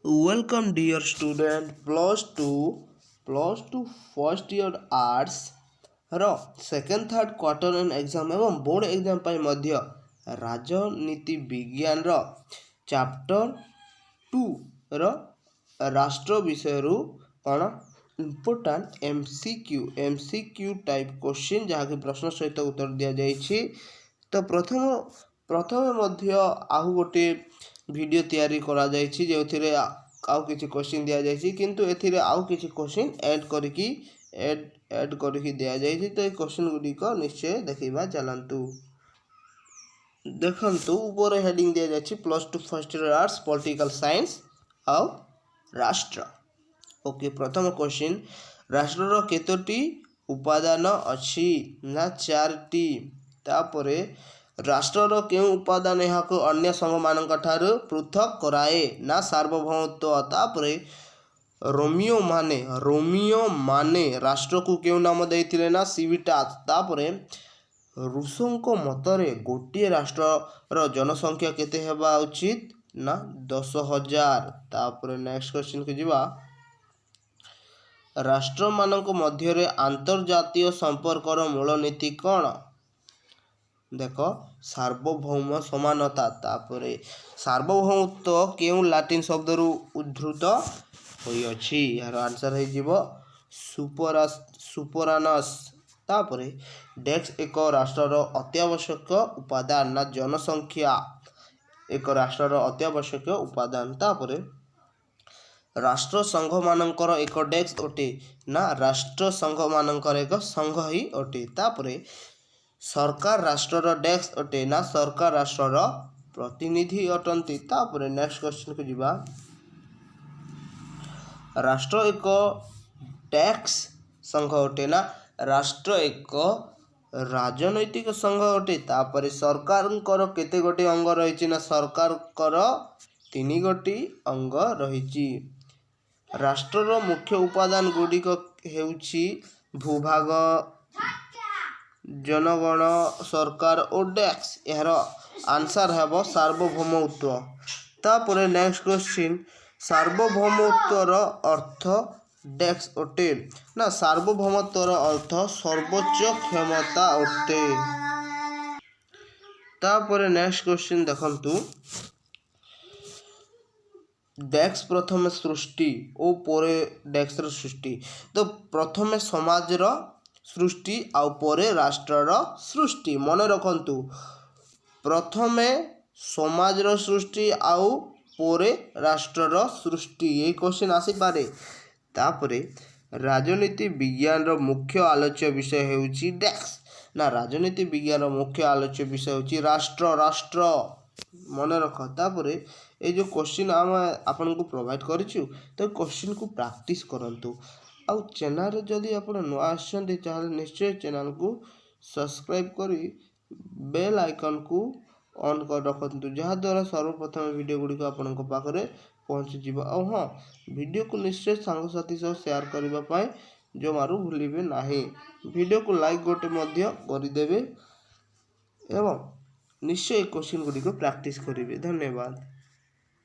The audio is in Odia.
Welcome dear student plus two first year arts ର second third quarter end exam ଏବଂ ବୋର୍ଡ଼ ଏକ୍ଜାମ୍ ପାଇଁ ମଧ୍ୟ ରାଜନୀତି ବିଜ୍ଞାନର ଚାପ୍ଟର 2ର ରାଷ୍ଟ୍ର ବିଷୟରୁ କ'ଣ ଇମ୍ପୋର୍ଟାଣ୍ଟ ଏମସିକ୍ୟୁ ଟାଇପ୍ କ୍ୱେଶ୍ଚିନ୍ ଯାହାକି ପ୍ରଶ୍ନ ସହିତ ଉତ୍ତର ଦିଆଯାଇଛି। ତ ପ୍ରଥମେ ମଧ୍ୟ ଆଉ ଗୋଟିଏ ଭିଡ଼ିଓ ତିଆରି କରାଯାଇଛି ଯେଉଁଥିରେ ଆଉ କିଛି କ୍ୱେଶ୍ଚିନ୍ ଦିଆଯାଇଛି, କିନ୍ତୁ ଏଥିରେ ଆଉ କିଛି କ୍ୱେଶ୍ଚିନ୍ ଆଡ୍ କରିକି ଦିଆଯାଇଛି। ତ এই କ୍ୱେଶ୍ଚିନ୍ ଗୁଡ଼ିକ ନିଶ୍ଚୟ ଦେଖିବା ଚାଲନ୍ତୁ। ଦେଖନ୍ତୁ ଉପରେ ହେଡ଼ିଂ ଦିଆଯାଇଛି +2 first year arts political science ଆଉ ରାଷ୍ଟ୍ର। ଓକେ, ପ୍ରଥମ କ୍ୱେଶ୍ଚିନ୍, ରାଷ୍ଟ୍ରର କେତୋଟି ଉପାଦାନ ଅଛି? ନା 4ଟି। ତାପରେ ରାଷ୍ଟ୍ରର କେଉଁ ଉପାଦାନ ଏହାକୁ ଅନ୍ୟ ସଂଘମାନଙ୍କ ଠାରୁ ପୃଥକ୍ କରାଏ? ନା ସାର୍ବଭୌମତ୍ୱ। ତାପରେ ରୋମିଓମାନେ ରାଷ୍ଟ୍ରକୁ କେଉଁ ନାମ ଦେଇଥିଲେ? ନା ସିଭିଟାସ୍। ତାପରେ ରୁଷୋଙ୍କ ମତରେ ଗୋଟିଏ ରାଷ୍ଟ୍ରର ଜନସଂଖ୍ୟା କେତେ ହେବା ଉଚିତ? ନା 10,000। ତାପରେ ନେକ୍ସଟ କ୍ୱେଶ୍ଚିନ୍କୁ ଯିବା, ରାଷ୍ଟ୍ରମାନଙ୍କ ମଧ୍ୟରେ ଆନ୍ତର୍ଜାତୀୟ ସମ୍ପର୍କର ମୂଳନୀତି କ'ଣ? ଦେଖ, ସାର୍ବଭୌମ ସମାନତା। ତାପରେ ସାର୍ବଭୌମତ୍ୱ କେଉଁ ଲାଟିନ୍ ଶବ୍ଦରୁ ଉଦ୍ଧୃତ ହୋଇଅଛି? ଏହାର ଆନ୍ସର ହେଇଯିବ ସୁପରାନସ୍। ତାପରେ ଡେସ୍କ ଏକ ରାଷ୍ଟ୍ରର ଅତ୍ୟାବଶ୍ୟକ ଉପାଦାନ? ନା ଜନସଂଖ୍ୟା ଏକ ରାଷ୍ଟ୍ରର ଅତ୍ୟାବଶ୍ୟକ ଉପାଦାନ। ତାପରେ ରାଷ୍ଟ୍ରସଂଘମାନଙ୍କର ଏକ ଡେସ୍କ ଅଟେ? ନା ରାଷ୍ଟ୍ରସଂଘମାନଙ୍କର ଏକ ସଂଘ ହିଁ ଅଟେ। ତାପରେ ସରକାର ରାଷ୍ଟ୍ରର ଡେସ୍କ ଅଟେ? ନା ସରକାର ରାଷ୍ଟ୍ରର ପ୍ରତିନିଧି ଅଟନ୍ତି। ତାପରେ ନେକ୍ସଟ କ୍ୱେଶ୍ଚିନ୍କୁ ଯିବା, ରାଷ୍ଟ୍ର ଏକ ଡେସ୍କ ସଂଘ ଅଟେ? ନା ରାଷ୍ଟ୍ର ଏକ ରାଜନୈତିକ ସଂଘ ଅଟେ। ତାପରେ ସରକାରଙ୍କର କେତେ ଗୋଟି ଅଙ୍ଗ ରହିଛି? ନା ସରକାରଙ୍କର 3 ଗୋଟି ଅଙ୍ଗ ରହିଛି। ରାଷ୍ଟ୍ରର ମୁଖ୍ୟ ଉପାଦାନ ଗୁଡ଼ିକ ହେଉଛି ଭୂଭାଗ, ଜନଗଣ, ସରକାର ଓ ଡେସ୍କ। ଏହାର ଆନ୍ସର ହେବ ସାର୍ବଭୌମତ୍ୱ। ତାପରେ ନେକ୍ସଟ କ୍ୱେଶ୍ଚିନ୍, ସାର୍ବଭୌମତ୍ୱର ଅର୍ଥ ଡେସ୍କ ଅଟେ? ନା ସାର୍ବଭୌମତ୍ୱର ଅର୍ଥ ସର୍ବୋଚ୍ଚ କ୍ଷମତା ଅଟେ। ତାପରେ ନେକ୍ସଟ କ୍ୱେଶ୍ଚିନ୍ ଦେଖନ୍ତୁ, ଡେସ୍କ ପ୍ରଥମେ ସୃଷ୍ଟି ଓ ପରେ ଡେସ୍କର ସୃଷ୍ଟି। ତ ପ୍ରଥମେ ସମାଜର ସୃଷ୍ଟି ଆଉ ପରେ ରାଷ୍ଟ୍ରର ସୃଷ୍ଟି। ମନେ ରଖନ୍ତୁ, ପ୍ରଥମେ ସମାଜର ସୃଷ୍ଟି ଆଉ ପରେ ରାଷ୍ଟ୍ରର ସୃଷ୍ଟି। ଏହି କ୍ୱେଶ୍ଚିନ୍ ଆସିପାରେ। ତାପରେ ରାଜନୀତି ବିଜ୍ଞାନର ମୁଖ୍ୟ ଆଲୋଚ୍ୟ ବିଷୟ ହେଉଛି ଡେସ୍କ? ନା ରାଜନୀତି ବିଜ୍ଞାନର ମୁଖ୍ୟ ଆଲୋଚ୍ୟ ବିଷୟ ହେଉଛି ରାଷ୍ଟ୍ର। ମନେ ରଖ। ତାପରେ এই ଯେଉଁ କ୍ୱେଶ୍ଚିନ୍ ଆମେ ଆପଣଙ୍କୁ ପ୍ରୋଭାଇଡ଼ କରିଛୁ, ତ କ୍ୱେଶ୍ଚିନ୍କୁ ପ୍ରାକ୍ଟିସ୍ କରନ୍ତୁ। ଆଉ ଚ୍ୟାନେଲରେ ଯଦି ଆପଣ ନୂଆ ଆସିଛନ୍ତି ତାହେଲେ ନିଶ୍ଚୟ ଚ୍ୟାନେଲକୁ ସବସ୍କ୍ରାଇବ୍ କରି ବେଲ୍ ଆଇକନ୍କୁ ଅନ୍ କରି ରଖନ୍ତୁ, ଯାହାଦ୍ୱାରା ସର୍ବପ୍ରଥମେ ଭିଡ଼ିଓ ଗୁଡ଼ିକ ଆପଣଙ୍କ ପାଖରେ ପହଞ୍ଚିଯିବ। ଆଉ ହଁ, ଭିଡ଼ିଓକୁ ନିଶ୍ଚୟ ସାଙ୍ଗସାଥି ସହ ସେୟାର କରିବା ପାଇଁ ଜମାରୁ ଭୁଲିବେ ନାହିଁ। ଭିଡ଼ିଓକୁ ଲାଇକ୍ ଗୋଟେ ମଧ୍ୟ କରିଦେବେ ଏବଂ ନିଶ୍ଚୟ କ୍ୱେଶ୍ଚିନ୍ ଗୁଡ଼ିକ ପ୍ରାକ୍ଟିସ୍ କରିବେ। ଧନ୍ୟବାଦ।